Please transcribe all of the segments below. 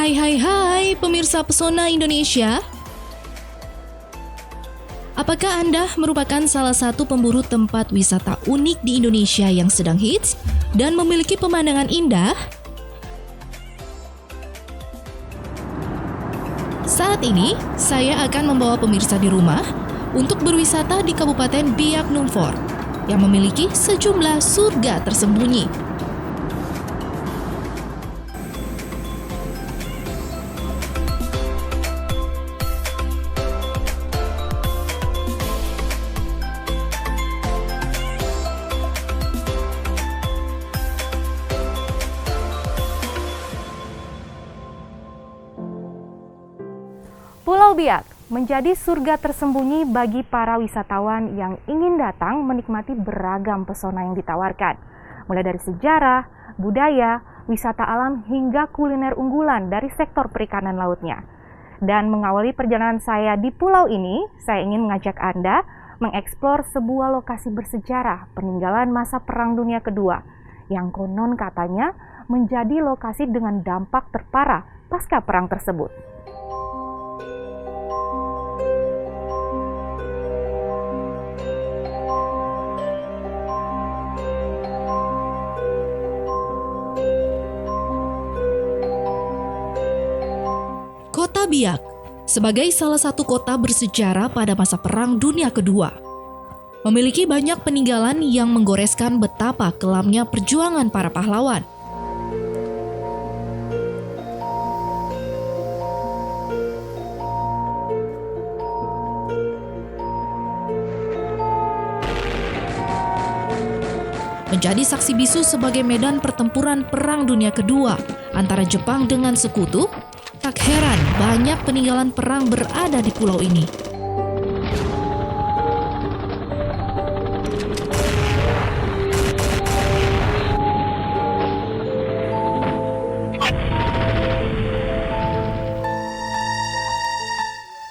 Hai pemirsa Pesona Indonesia. Apakah Anda merupakan salah satu pemburu tempat wisata unik di Indonesia yang sedang hits dan memiliki pemandangan indah? Saat ini, saya akan membawa pemirsa di rumah untuk berwisata di Kabupaten Biak Numfor yang memiliki sejumlah surga tersembunyi. Pulau Biak menjadi surga tersembunyi bagi para wisatawan yang ingin datang menikmati beragam pesona yang ditawarkan. Mulai dari sejarah, budaya, wisata alam hingga kuliner unggulan dari sektor perikanan lautnya. Dan mengawali perjalanan saya di pulau ini, saya ingin mengajak Anda mengeksplor sebuah lokasi bersejarah peninggalan masa Perang Dunia Kedua yang konon katanya menjadi lokasi dengan dampak terparah pasca perang tersebut. Kota Biak sebagai salah satu kota bersejarah pada masa Perang Dunia Kedua memiliki banyak peninggalan yang menggoreskan betapa kelamnya perjuangan para pahlawan. Menjadi saksi bisu sebagai medan pertempuran Perang Dunia Kedua antara Jepang dengan Sekutu, tak heran banyak peninggalan perang berada di pulau ini.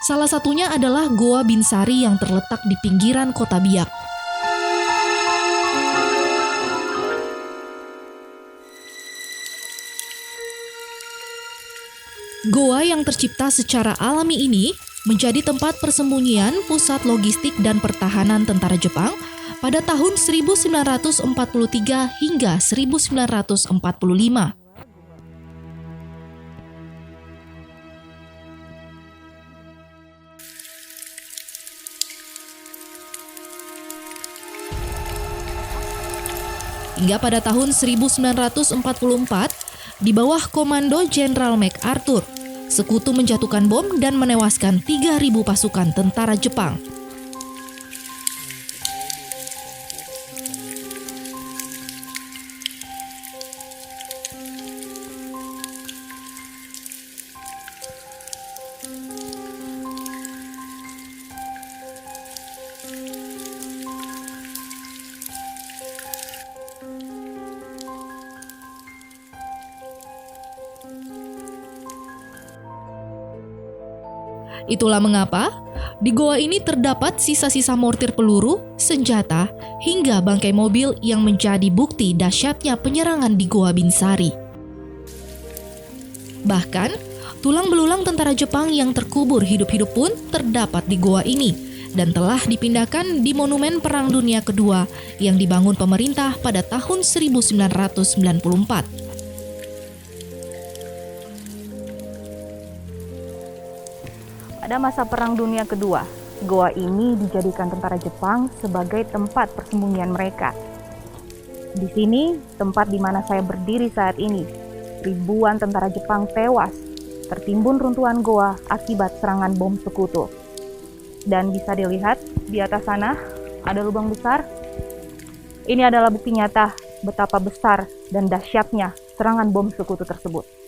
Salah satunya adalah Goa Binsari yang terletak di pinggiran kota Biak. Goa yang tercipta secara alami ini menjadi tempat persembunyian pusat logistik dan pertahanan tentara Jepang pada tahun 1943 hingga 1945. Hingga pada tahun 1944, di bawah komando Jenderal MacArthur, Sekutu menjatuhkan bom dan menewaskan 3.000 pasukan tentara Jepang. Itulah mengapa di goa ini terdapat sisa-sisa mortir peluru, senjata, hingga bangkai mobil yang menjadi bukti dahsyatnya penyerangan di Goa Binsari. Bahkan, tulang belulang tentara Jepang yang terkubur hidup-hidup pun terdapat di goa ini dan telah dipindahkan di Monumen Perang Dunia Kedua yang dibangun pemerintah pada tahun 1994. Pada masa Perang Dunia Kedua, goa ini dijadikan tentara Jepang sebagai tempat persembunyian mereka. Di sini, tempat di mana saya berdiri saat ini, ribuan tentara Jepang tewas, tertimbun runtuhan goa akibat serangan bom Sekutu. Dan bisa dilihat di atas sana ada lubang besar. Ini adalah bukti nyata betapa besar dan dahsyatnya serangan bom Sekutu tersebut.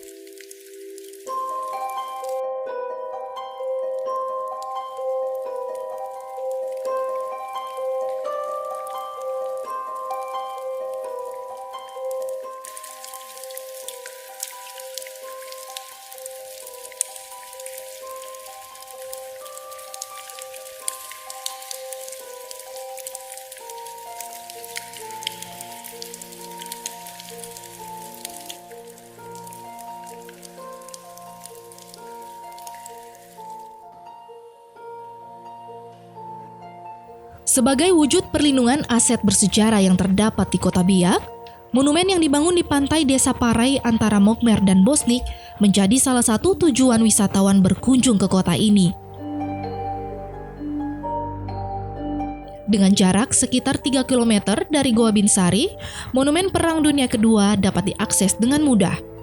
Sebagai wujud perlindungan aset bersejarah yang terdapat di Kota Biak, monumen yang dibangun di pantai Desa Parai antara Mokmer dan Bosnik menjadi salah satu tujuan wisatawan berkunjung ke kota ini. Dengan jarak sekitar 3 km dari Goa Binsari, Monumen Perang Dunia Kedua dapat diakses dengan mudah.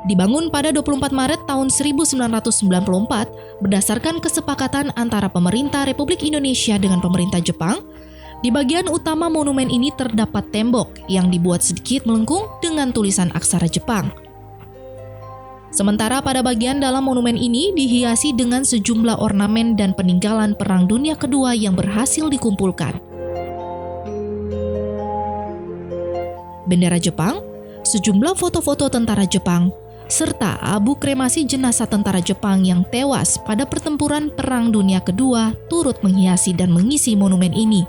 Dibangun pada 24 Maret tahun 1994 berdasarkan kesepakatan antara pemerintah Republik Indonesia dengan pemerintah Jepang, di bagian utama monumen ini terdapat tembok yang dibuat sedikit melengkung dengan tulisan aksara Jepang. Sementara pada bagian dalam monumen ini dihiasi dengan sejumlah ornamen dan peninggalan Perang Dunia Kedua yang berhasil dikumpulkan. Bendera Jepang, sejumlah foto-foto tentara Jepang, serta abu kremasi jenazah tentara Jepang yang tewas pada pertempuran Perang Dunia Kedua turut menghiasi dan mengisi monumen ini.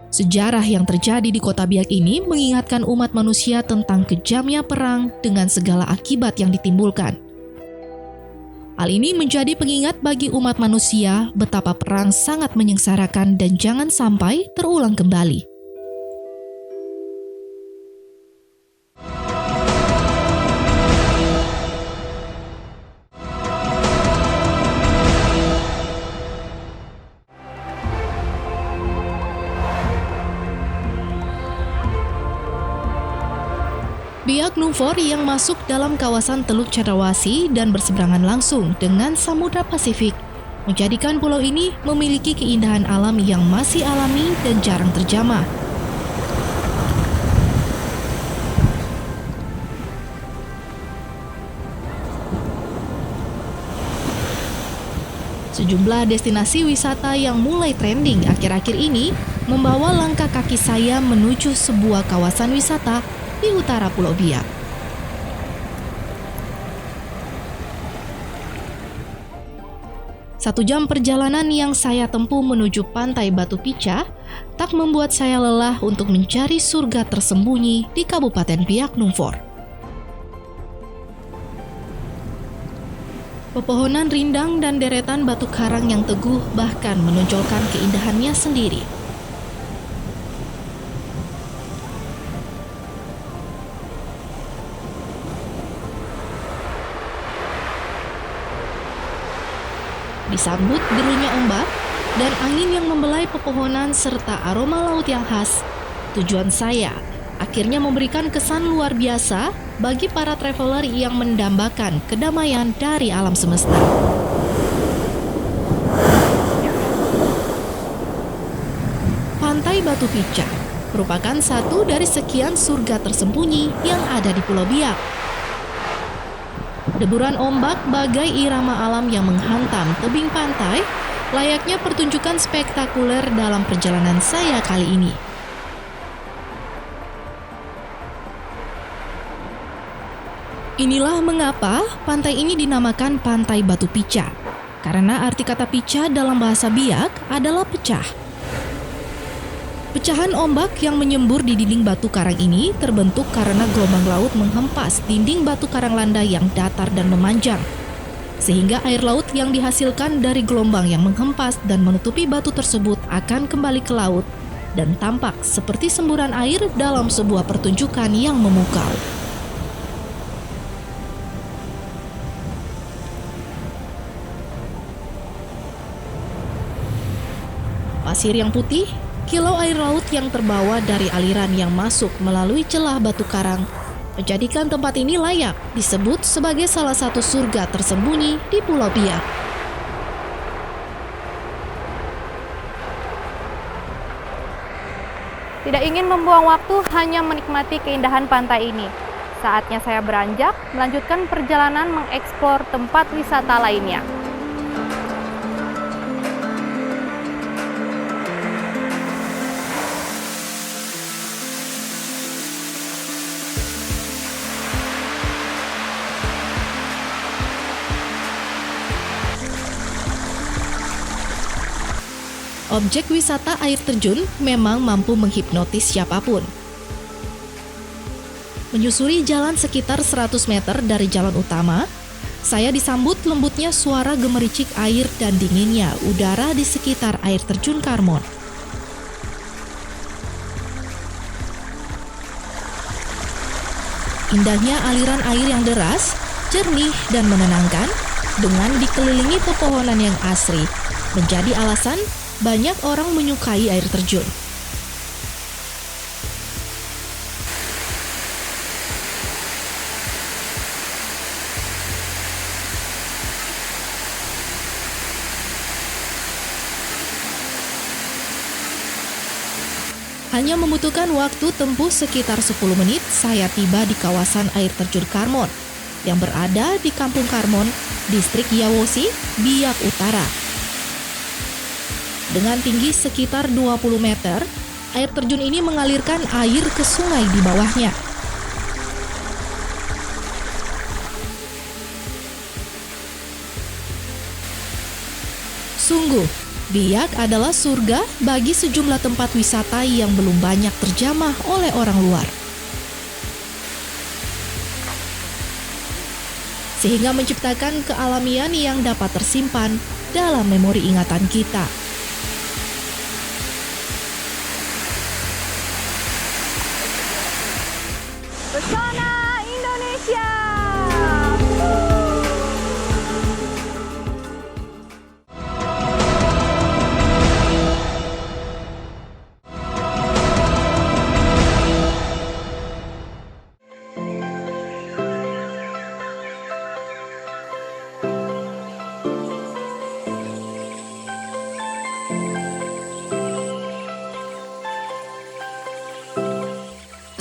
Sejarah yang terjadi di Kota Biak ini mengingatkan umat manusia tentang kejamnya perang dengan segala akibat yang ditimbulkan. Hal ini menjadi pengingat bagi umat manusia betapa perang sangat menyengsarakan dan jangan sampai terulang kembali. Biak Numfor yang masuk dalam kawasan Teluk Cendrawasih dan berseberangan langsung dengan Samudra Pasifik menjadikan pulau ini memiliki keindahan alam yang masih alami dan jarang terjamah. Sejumlah destinasi wisata yang mulai trending akhir-akhir ini membawa langkah kaki saya menuju sebuah kawasan wisata di utara Pulau Biak. Satu jam perjalanan yang saya tempuh menuju pantai Batu Pica tak membuat saya lelah untuk mencari surga tersembunyi di Kabupaten Biak Numfor. Pepohonan rindang dan deretan batu karang yang teguh bahkan menonjolkan keindahannya sendiri. Disambut derunya ombak dan angin yang membelai pepohonan serta aroma laut yang khas, tujuan saya akhirnya memberikan kesan luar biasa bagi para traveler yang mendambakan kedamaian dari alam semesta. Pantai Batu Pica merupakan satu dari sekian surga tersembunyi yang ada di Pulau Biak. Deburan ombak bagai irama alam yang menghantam tebing pantai, layaknya pertunjukan spektakuler dalam perjalanan saya kali ini. Inilah mengapa pantai ini dinamakan Pantai Batu Pica, karena arti kata pica dalam bahasa Biak adalah pecah. Pecahan ombak yang menyembur di dinding batu karang ini terbentuk karena gelombang laut menghempas dinding batu karang landai yang datar dan memanjang. Sehingga air laut yang dihasilkan dari gelombang yang menghempas dan menutupi batu tersebut akan kembali ke laut dan tampak seperti semburan air dalam sebuah pertunjukan yang memukau. Pasir yang putih, kilau air laut yang terbawa dari aliran yang masuk melalui celah batu karang menjadikan tempat ini layak disebut sebagai salah satu surga tersembunyi di Pulau Biak. Tidak ingin membuang waktu hanya menikmati keindahan pantai ini. Saatnya saya beranjak melanjutkan perjalanan mengeksplor tempat wisata lainnya. Objek wisata air terjun memang mampu menghipnotis siapapun. Menyusuri jalan sekitar 100 meter dari jalan utama, Saya disambut lembutnya suara gemericik air dan dinginnya udara di sekitar air terjun Karmon. Indahnya aliran air yang deras, jernih dan menenangkan dengan dikelilingi pepohonan yang asri menjadi alasan banyak orang menyukai air terjun. Hanya membutuhkan waktu tempuh sekitar 10 menit, saya tiba di kawasan air terjun Karmon yang berada di Kampung Karmon, Distrik Yawosi, Biak Utara. Dengan tinggi sekitar 20 meter, air terjun ini mengalirkan air ke sungai di bawahnya. Sungguh, Biak adalah surga bagi sejumlah tempat wisata yang belum banyak terjamah oleh orang luar. Sehingga menciptakan kealamian yang dapat tersimpan dalam memori ingatan kita. Pesona Indonesia.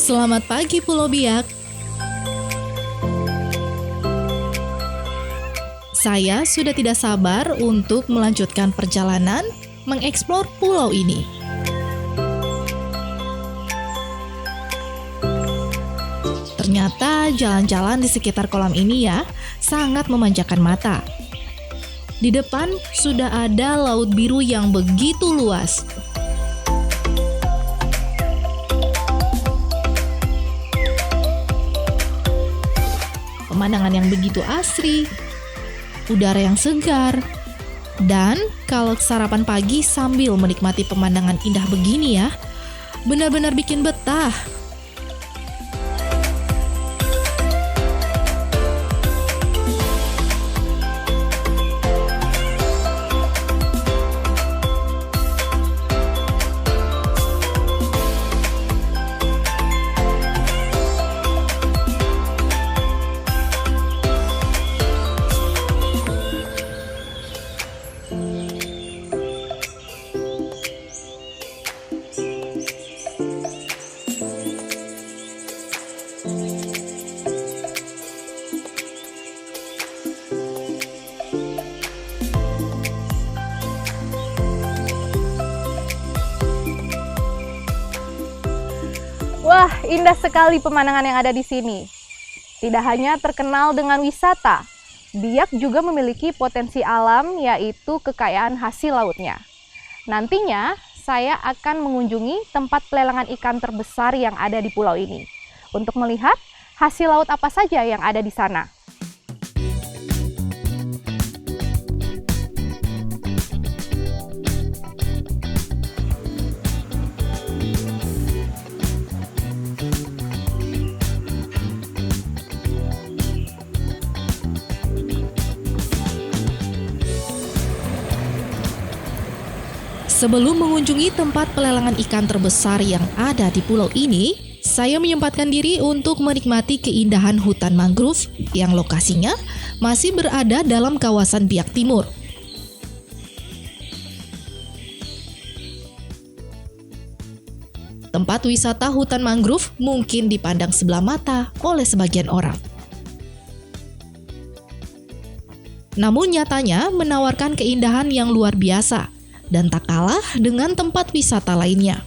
Selamat pagi Pulau Biak. Saya sudah tidak sabar untuk melanjutkan perjalanan mengeksplor pulau ini. Ternyata jalan-jalan di sekitar kolam ini ya sangat memanjakan mata. Di depan sudah ada laut biru yang begitu luas. Pemandangan yang begitu asri, udara yang segar, dan kalau sarapan pagi sambil menikmati pemandangan indah begini ya, benar-benar bikin betah. Wah, indah sekali pemandangan yang ada di sini. Tidak hanya terkenal dengan wisata, Biak juga memiliki potensi alam, yaitu kekayaan hasil lautnya. Nantinya, saya akan mengunjungi tempat pelelangan ikan terbesar yang ada di pulau ini untuk melihat hasil laut apa saja yang ada di sana. Sebelum mengunjungi tempat pelelangan ikan terbesar yang ada di pulau ini, saya menyempatkan diri untuk menikmati keindahan hutan mangrove yang lokasinya masih berada dalam kawasan Biak Timur. Tempat wisata hutan mangrove mungkin dipandang sebelah mata oleh sebagian orang. Namun nyatanya menawarkan keindahan yang luar biasa dan tak kalah dengan tempat wisata lainnya.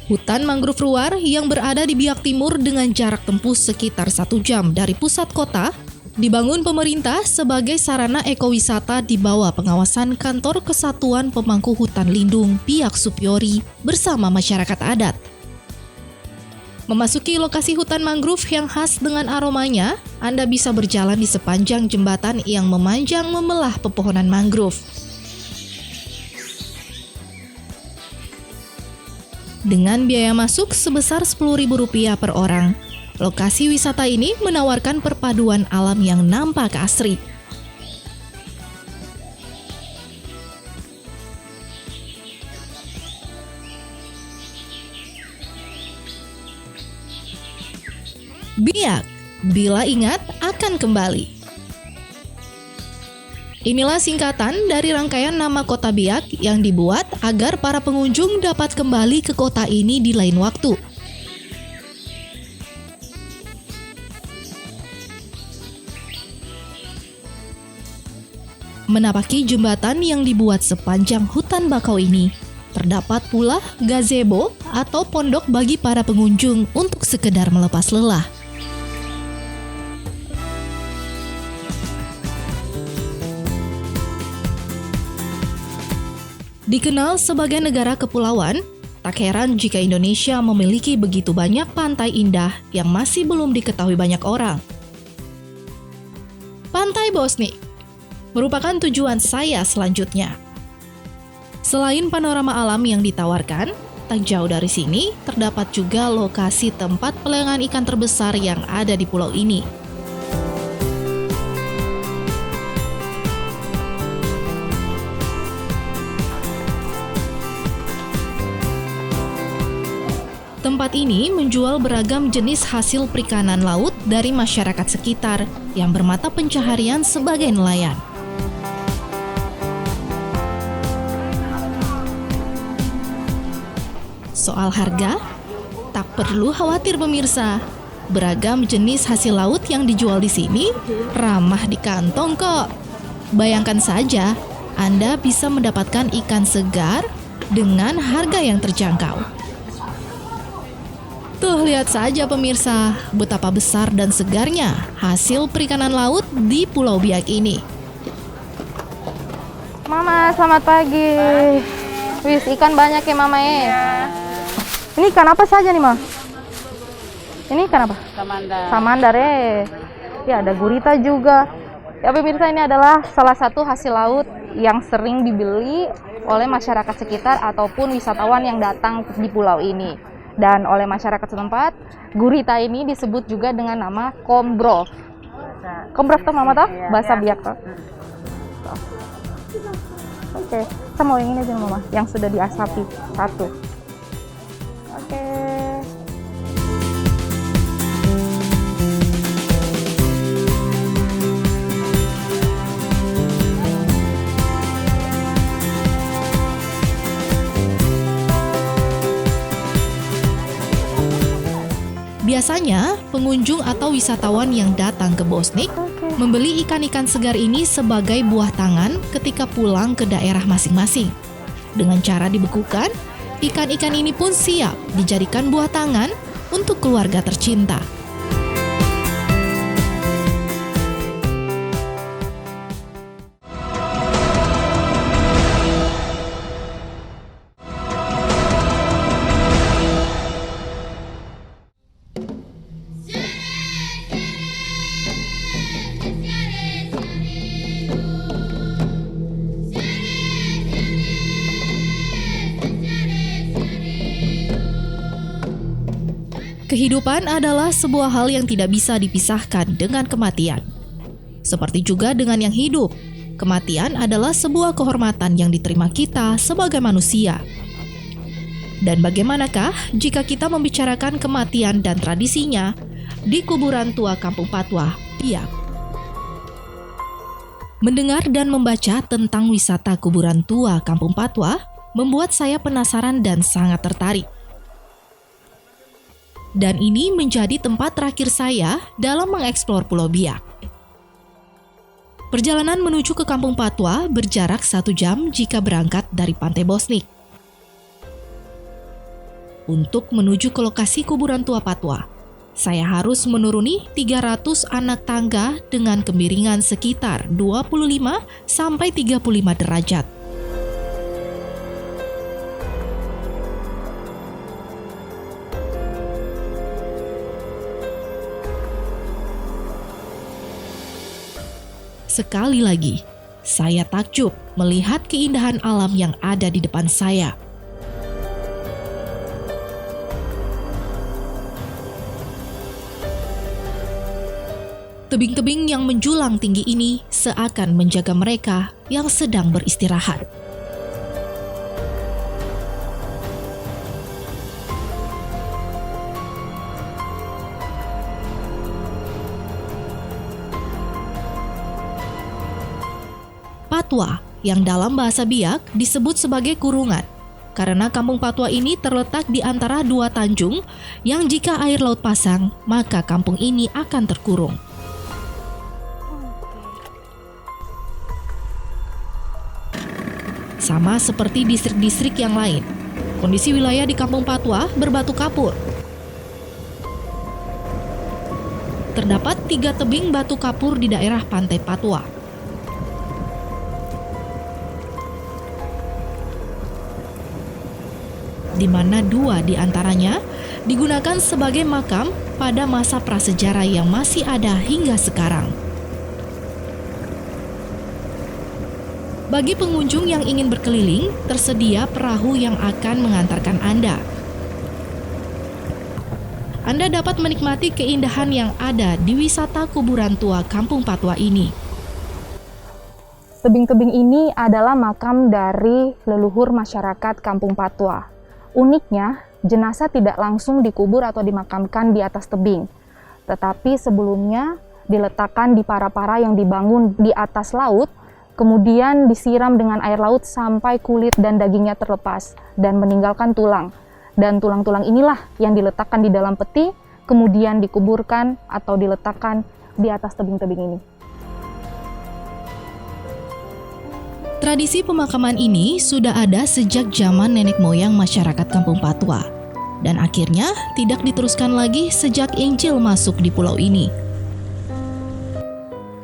Hutan mangrove Ruar yang berada di Biak Timur dengan jarak tempuh sekitar 1 jam dari pusat kota, dibangun pemerintah sebagai sarana ekowisata di bawah pengawasan Kantor Kesatuan Pemangku Hutan Lindung Biak Supiori bersama masyarakat adat. Memasuki lokasi hutan mangrove yang khas dengan aromanya, Anda bisa berjalan di sepanjang jembatan yang memanjang membelah pepohonan mangrove. Dengan biaya masuk sebesar Rp10.000 per orang, lokasi wisata ini menawarkan perpaduan alam yang nampak asri. Biak, bila ingat akan kembali. Inilah singkatan dari rangkaian nama kota Biak yang dibuat agar para pengunjung dapat kembali ke kota ini di lain waktu. Menapaki jembatan yang dibuat sepanjang hutan bakau ini, terdapat pula gazebo atau pondok bagi para pengunjung untuk sekedar melepas lelah. Dikenal sebagai negara kepulauan, tak heran jika Indonesia memiliki begitu banyak pantai indah yang masih belum diketahui banyak orang. Pantai Bosnik merupakan tujuan saya selanjutnya. Selain panorama alam yang ditawarkan, tak jauh dari sini terdapat juga lokasi tempat pelelangan ikan terbesar yang ada di pulau ini. Tempat ini menjual beragam jenis hasil perikanan laut dari masyarakat sekitar yang bermata pencaharian sebagai nelayan. Soal harga, tak perlu khawatir pemirsa. Beragam jenis hasil laut yang dijual di sini ramah di kantong kok. Bayangkan saja, Anda bisa mendapatkan ikan segar dengan harga yang terjangkau. Tuh, lihat saja pemirsa, betapa besar dan segarnya hasil perikanan laut di Pulau Biak ini. Mama, selamat pagi. Wis, ikan banyak ya Mama ya? Ini ikan apa saja nih, Ma? Ini ikan apa? Samandar. Samandar ya, ada gurita juga. Ya pemirsa, ini adalah salah satu hasil laut yang sering dibeli oleh masyarakat sekitar ataupun wisatawan yang datang di pulau ini. Dan oleh masyarakat setempat, gurita ini disebut juga dengan nama kombrov. Kombrov tuh Mama toh? Bahasa Biak toh? Oke, kita mau yang ini aja Mama, yang sudah diasapi satu. Oke. Biasanya, pengunjung atau wisatawan yang datang ke Bosnik membeli ikan-ikan segar ini sebagai buah tangan ketika pulang ke daerah masing-masing. Dengan cara dibekukan, ikan-ikan ini pun siap dijadikan buah tangan untuk keluarga tercinta. Kehidupan adalah sebuah hal yang tidak bisa dipisahkan dengan kematian. Seperti juga dengan yang hidup, kematian adalah sebuah kehormatan yang diterima kita sebagai manusia. Dan bagaimanakah jika kita membicarakan kematian dan tradisinya di kuburan tua Kampung Patwa, Biak? Mendengar dan membaca tentang wisata kuburan tua Kampung Patwa membuat saya penasaran dan sangat tertarik. Dan ini menjadi tempat terakhir saya dalam mengeksplor Pulau Biak. Perjalanan menuju ke Kampung Patwa berjarak 1 jam jika berangkat dari Pantai Bosnik. Untuk menuju ke lokasi kuburan tua Patwa, saya harus menuruni 300 anak tangga dengan kemiringan sekitar 25-35 derajat. Sekali lagi, saya takjub melihat keindahan alam yang ada di depan saya. Tebing-tebing yang menjulang tinggi ini seakan menjaga mereka yang sedang beristirahat. Patwa, yang dalam bahasa Biak disebut sebagai kurungan, karena kampung Patwa ini terletak di antara dua tanjung yang jika air laut pasang, maka kampung ini akan terkurung. Sama seperti distrik-distrik yang lain, kondisi wilayah di kampung Patwa berbatu kapur. Terdapat 3 tebing batu kapur di daerah pantai Patwa. Di mana 2 di antaranya digunakan sebagai makam pada masa prasejarah yang masih ada hingga sekarang. Bagi pengunjung yang ingin berkeliling, tersedia perahu yang akan mengantarkan Anda. Anda dapat menikmati keindahan yang ada di wisata kuburan tua Kampung Patwa ini. Tebing-tebing ini adalah makam dari leluhur masyarakat Kampung Patwa. Uniknya, jenazah tidak langsung dikubur atau dimakamkan di atas tebing, tetapi sebelumnya diletakkan di para-para yang dibangun di atas laut, kemudian disiram dengan air laut sampai kulit dan dagingnya terlepas dan meninggalkan tulang. Dan tulang-tulang inilah yang diletakkan di dalam peti, kemudian dikuburkan atau diletakkan di atas tebing-tebing ini. Tradisi pemakaman ini sudah ada sejak zaman nenek moyang masyarakat Kampung Patwa, dan akhirnya tidak diteruskan lagi sejak Injil masuk di pulau ini.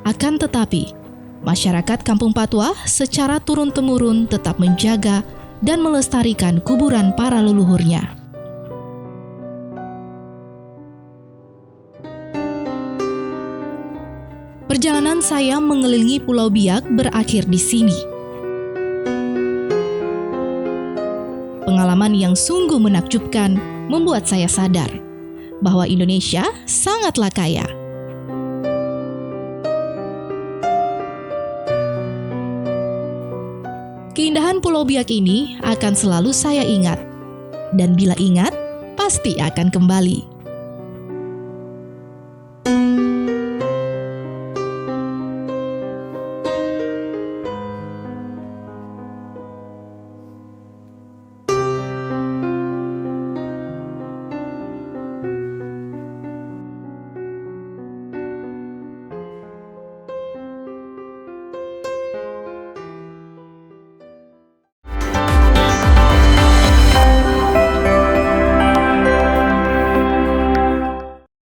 Akan tetapi, masyarakat Kampung Patwa secara turun-temurun tetap menjaga dan melestarikan kuburan para leluhurnya. Perjalanan saya mengelilingi Pulau Biak berakhir di sini. Pengalaman yang sungguh menakjubkan membuat saya sadar bahwa Indonesia sangatlah kaya. Keindahan Pulau Biak ini akan selalu saya ingat, dan bila ingat, pasti akan kembali.